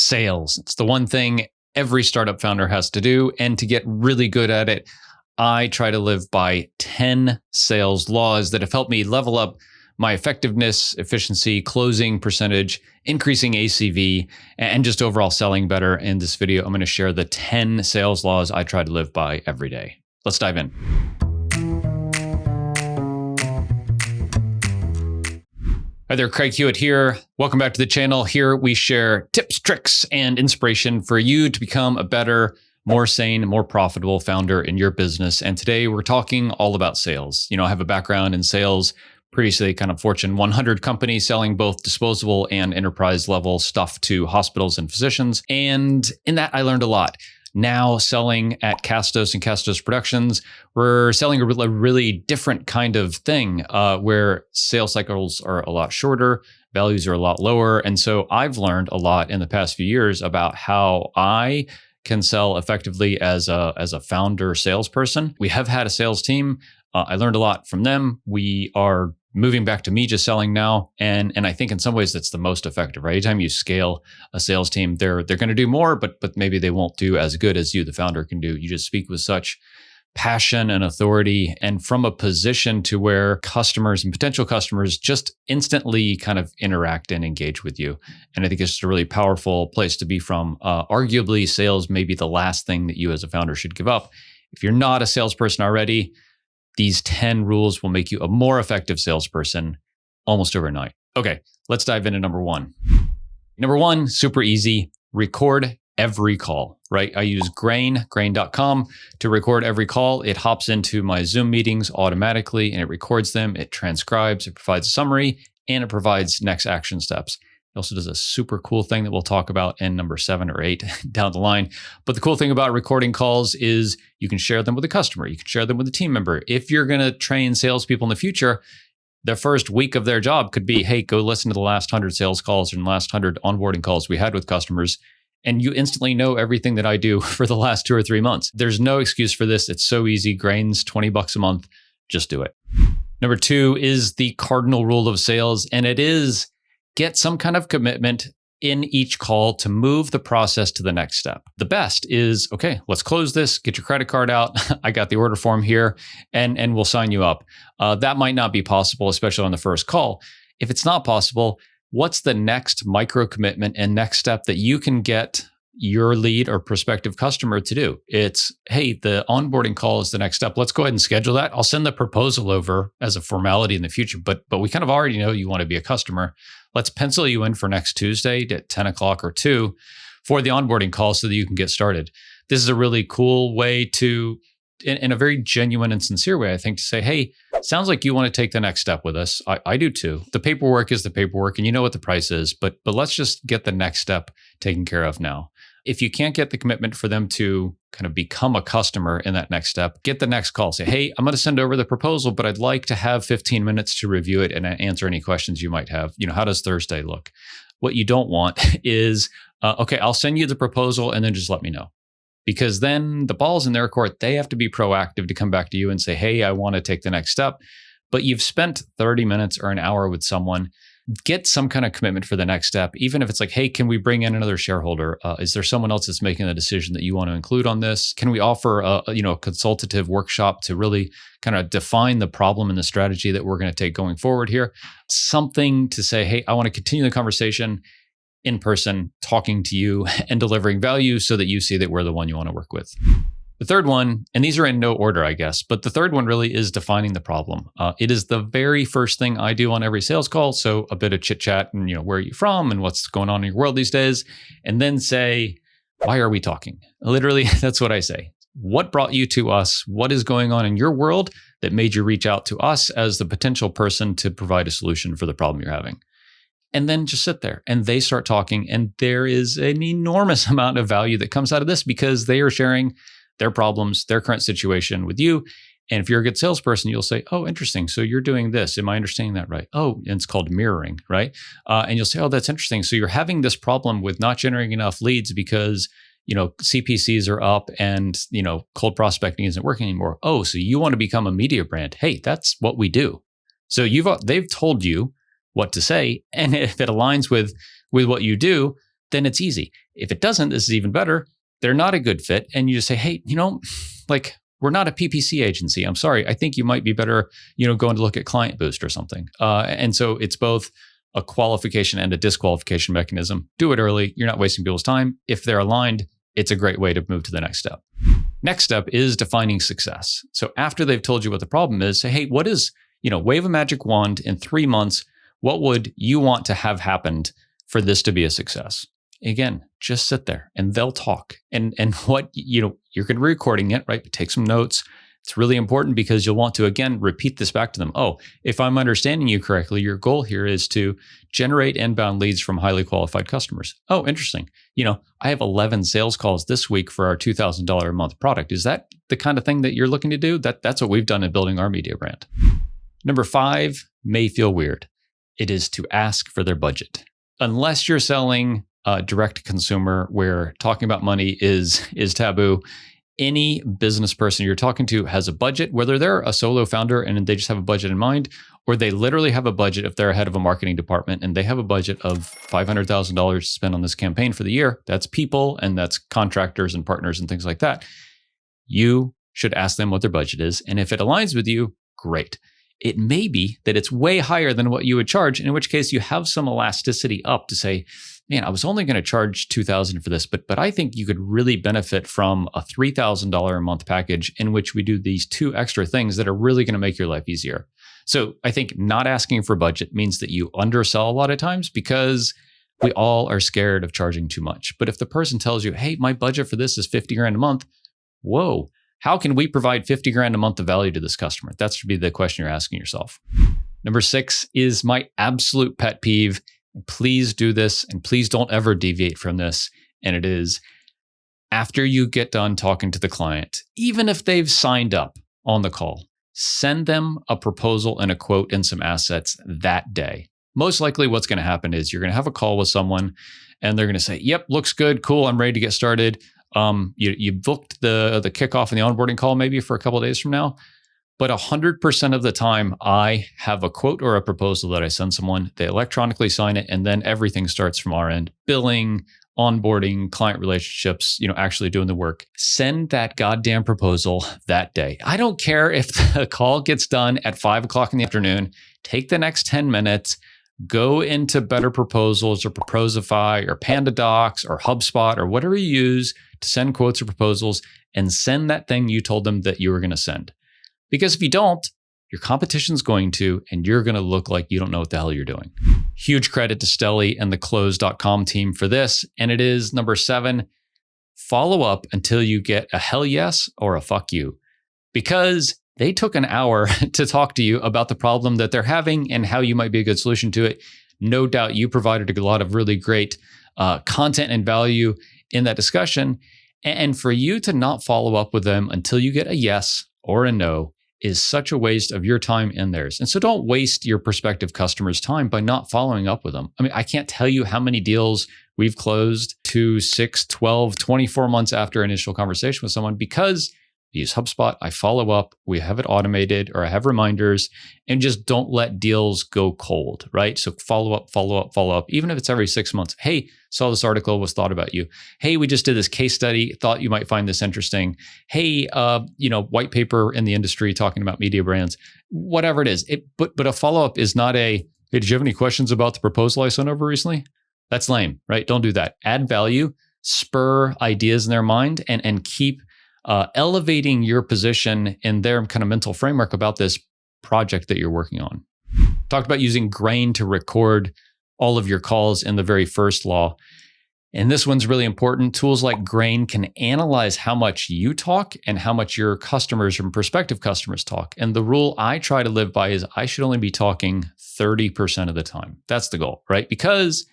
sales. It's the one thing every startup founder has to do. And to get really good at it, I try to live by 10 sales laws that have helped me level up my effectiveness, efficiency, closing percentage, increasing ACV, and just overall selling better. In this video, I'm going to share the 10 sales laws I try to live by every day. Let's dive in. Hi there, Craig Hewitt here. Welcome back to the channel. Here we share tips, tricks, and inspiration for you to become a better, more sane, more profitable founder in your business. And today we're talking all about sales. I have a background in sales, previously kind of Fortune 100 company selling both disposable and enterprise level stuff to hospitals and physicians. And in that, I learned a lot. Now selling at Castos and Castos Productions, we're selling a really different kind of thing where sales cycles are a lot shorter, values are a lot lower. And so I've learned a lot in the past few years about how I can sell effectively as a founder salesperson. We have had a sales team. I learned a lot from them. We are moving back to me just selling now. And I think in some ways that's the most effective, right? Anytime you scale a sales team, they're going to do more, but maybe they won't do as good as you, the founder, can do. You just speak with such passion and authority and from a position to where customers and potential customers just instantly kind of interact and engage with you. And I think it's just a really powerful place to be from. Arguably, sales may be the last thing that you as a founder should give up. If you're not a salesperson already, these 10 rules will make you a more effective salesperson almost overnight. Okay, let's dive into number one. Number one, super easy, record every call, right? I use grain.com to record every call. It hops into my Zoom meetings automatically and it records them, it transcribes, it provides a summary, and it provides next action steps. It also does a super cool thing that we'll talk about in number 7 or 8 down the line. But the cool thing about recording calls is you can share them with a customer. You can share them with a team member. If you're going to train salespeople in the future, their first week of their job could be, hey, go listen to the last 100 sales calls and last 100 onboarding calls we had with customers. And you instantly know everything that I do for the last 2 or 3 months. There's no excuse for this. It's so easy. Grain's $20 a month. Just do it. Number 2 is the cardinal rule of sales. And it is get some kind of commitment in each call to move the process to the next step. The best is, okay, let's close this, get your credit card out. I got the order form here and we'll sign you up. That might not be possible, especially on the first call. If it's not possible, what's the next micro commitment and next step that you can get your lead or prospective customer to do? It's, hey, the onboarding call is the next step. Let's go ahead and schedule that. I'll send the proposal over as a formality in the future, but we kind of already know you want to be a customer. Let's pencil you in for next Tuesday at 10 o'clock or 2 for the onboarding call so that you can get started. This is a really cool way to, in a very genuine and sincere way, I think, to say, hey, sounds like you want to take the next step with us. I do too. The paperwork is the paperwork and you know what the price is, but let's just get the next step taken care of now. If you can't get the commitment for them to kind of become a customer in that next step, get the next call. Say, hey, I'm going to send over the proposal, but I'd like to have 15 minutes to review it and answer any questions you might have. How does Thursday look? What you don't want is, okay, I'll send you the proposal and then just let me know. Because then the ball's in their court. They have to be proactive to come back to you and say, hey, I want to take the next step. But you've spent 30 minutes or an hour with someone. Get some kind of commitment for the next step, even if it's like, hey, can we bring in another shareholder? Is there someone else that's making the decision that you want to include on this? Can we offer a consultative workshop to really kind of define the problem and the strategy that we're going to take going forward here? Something to say, hey, I want to continue the conversation in person, talking to you and delivering value so that you see that we're the one you want to work with. The third one, and these are in no order, I guess, but the third one really is defining the problem. It is the very first thing I do on every sales call. So a bit of chit chat and, where are you from and what's going on in your world these days? And then say, why are we talking? Literally, that's what I say. What brought you to us? What is going on in your world that made you reach out to us as the potential person to provide a solution for the problem you're having? And then just sit there and they start talking. And there is an enormous amount of value that comes out of this because they are sharing their problems, their current situation with you. And if you're a good salesperson, you'll say, oh, interesting. So you're doing this. Am I understanding that right? Oh, and it's called mirroring, right? And you'll say, oh, that's interesting. So you're having this problem with not generating enough leads because, CPCs are up and, cold prospecting isn't working anymore. Oh, so you want to become a media brand. Hey, that's what we do. So they've told you what to say. And if it aligns with what you do, then it's easy. If it doesn't, this is even better. They're not a good fit. And you just say, hey, like, we're not a PPC agency. I'm sorry. I think you might be better, going to look at Client Boost or something. And so it's both a qualification and a disqualification mechanism. Do it early. You're not wasting people's time. If they're aligned, it's a great way to move to the next step. Next step is defining success. So after they've told you what the problem is, say, hey, what is, wave a magic wand in 3 months. What would you want to have happened for this to be a success? Again, just sit there and they'll talk. And what, you're going to be recording it, right? But take some notes. It's really important because you'll want to, again, repeat this back to them. Oh, if I'm understanding you correctly, your goal here is to generate inbound leads from highly qualified customers. Oh, interesting. I have 11 sales calls this week for our $2,000 a month product. Is that the kind of thing that you're looking to do? That's what we've done in building our media brand. Number 5 may feel weird. It is to ask for their budget. Unless you're selling direct to consumer where talking about money is taboo, any business person you're talking to has a budget, whether they're a solo founder and they just have a budget in mind, or they literally have a budget if they're head of a marketing department and they have a budget of $500,000 to spend on this campaign for the year. That's people and that's contractors and partners and things like that. You should ask them what their budget is. And if it aligns with you, great. It may be that it's way higher than what you would charge, in which case you have some elasticity up to say, man, I was only going to charge $2,000 for this, but I think you could really benefit from a $3,000 a month package in which we do these 2 extra things that are really going to make your life easier. So I think not asking for budget means that you undersell a lot of times because we all are scared of charging too much. But if the person tells you, hey, my budget for this is $50,000 a month, whoa, how can we provide $50,000 a month of value to this customer? That should be the question you're asking yourself. Number 6 is my absolute pet peeve. Please do this and please don't ever deviate from this. And it is after you get done talking to the client, even if they've signed up on the call, send them a proposal and a quote and some assets that day. Most likely what's going to happen is you're going to have a call with someone and they're going to say, yep, looks good. Cool. I'm ready to get started. You booked the kickoff and the onboarding call maybe for a couple of days from now. But 100% of the time, I have a quote or a proposal that I send someone, they electronically sign it, and then everything starts from our end. Billing, onboarding, client relationships, actually doing the work. Send that goddamn proposal that day. I don't care if the call gets done at 5 o'clock in the afternoon. Take the next 10 minutes, go into Better Proposals or Proposify or PandaDocs or HubSpot or whatever you use to send quotes or proposals, and send that thing you told them that you were going to send. Because if you don't, your competition's going to, and you're going to look like you don't know what the hell you're doing. Huge credit to Stelly and the Close.com team for this. And it is number 7, follow up until you get a hell yes or a fuck you. Because they took an hour to talk to you about the problem that they're having and how you might be a good solution to it. No doubt you provided a lot of really great content and value in that discussion. And for you to not follow up with them until you get a yes or a no is such a waste of your time and theirs. And so don't waste your prospective customers' time by not following up with them. I mean, I can't tell you how many deals we've closed 2, 6, 12, 24 months after initial conversation with someone because I use HubSpot, I follow up, we have it automated, or I have reminders, and just don't let deals go cold, right? So follow up, even if it's every 6 months. Hey, saw this article, was thought about you. Hey, we just did this case study, thought you might find this interesting. Hey, white paper in the industry talking about media brands, whatever it is. But a follow-up is not hey, did you have any questions about the proposal I sent over recently? That's lame, right? Don't do that. Add value, spur ideas in their mind, and keep elevating your position in their kind of mental framework about this project that you're working on. Talked about using Grain to record all of your calls in the very first law. And this one's really important. Tools like Grain can analyze how much you talk and how much your customers and prospective customers talk. And the rule I try to live by is I should only be talking 30% of the time. That's the goal, right? Because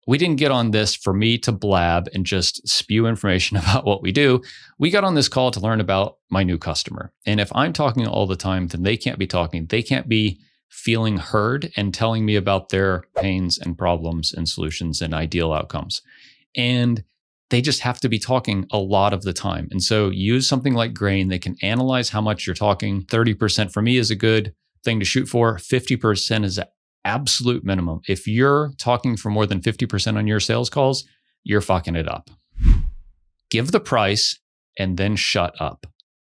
we didn't get on this for me to blab and just spew information about what we do. We got on this call to learn about my new customer. And if I'm talking all the time, then they can't be talking. They can't be feeling heard and telling me about their pains and problems and solutions and ideal outcomes. And they just have to be talking a lot of the time. And so use something like Grain. They can analyze how much you're talking. 30% for me is a good thing to shoot for. 50% is absolute minimum. If you're talking for more than 50% on your sales calls, you're fucking it up. Give the price and then shut up.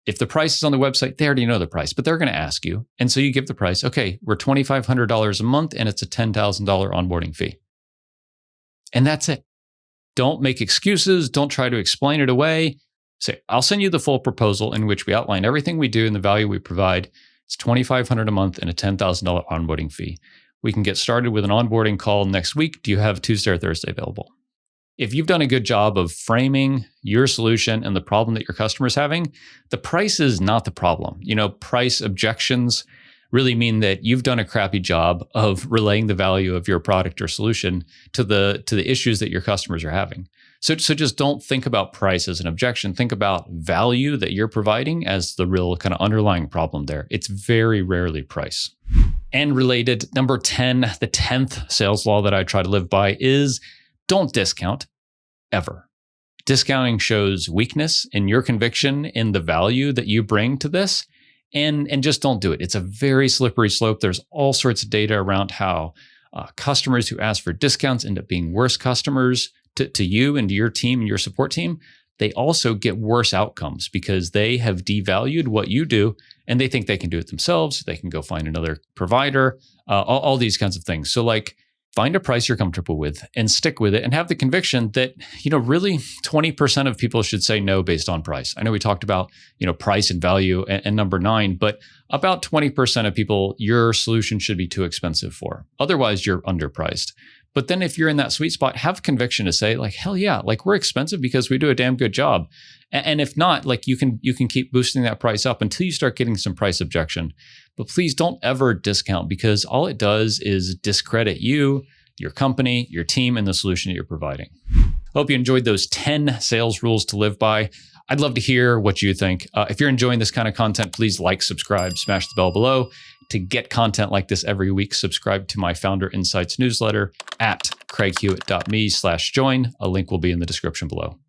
If the price is on the website, they already know the price, but they're going to ask you. And so you give the price. Okay, we're $2,500 a month and it's a $10,000 onboarding fee. And that's it. Don't make excuses. Don't try to explain it away. Say, I'll send you the full proposal in which we outline everything we do and the value we provide. It's $2,500 a month and a $10,000 onboarding fee. We can get started with an onboarding call next week. Do you have Tuesday or Thursday available? If you've done a good job of framing your solution and the problem that your customer is having, the price is not the problem. Price objections really mean that you've done a crappy job of relaying the value of your product or solution to the issues that your customers are having. So just don't think about price as an objection. Think about value that you're providing as the real kind of underlying problem there. It's very rarely price. And related, number 10, the 10th sales law that I try to live by is don't discount ever. Discounting shows weakness in your conviction in the value that you bring to this. And just don't do it. It's a very slippery slope. There's all sorts of data around how customers who ask for discounts end up being worse customers to you and to your team and your support team. They also get worse outcomes because they have devalued what you do and they think they can do it themselves. They can go find another provider, all these kinds of things. So find a price you're comfortable with and stick with it and have the conviction that, really 20% of people should say no based on price. I know we talked about, price and value and number 9, but about 20% of people, your solution should be too expensive for. Otherwise, you're underpriced. But then if you're in that sweet spot, have conviction to say hell yeah, we're expensive because we do a damn good job. And if not, you can keep boosting that price up until you start getting some price objection. But please don't ever discount because all it does is discredit you, your company, your team, and the solution that you're providing. Hope you enjoyed those 10 sales rules to live by. I'd love to hear what you think. If you're enjoying this kind of content, please subscribe, smash the bell below. To get content like this every week, subscribe to my Founder Insights newsletter at craighewitt.me/join. A link will be in the description below.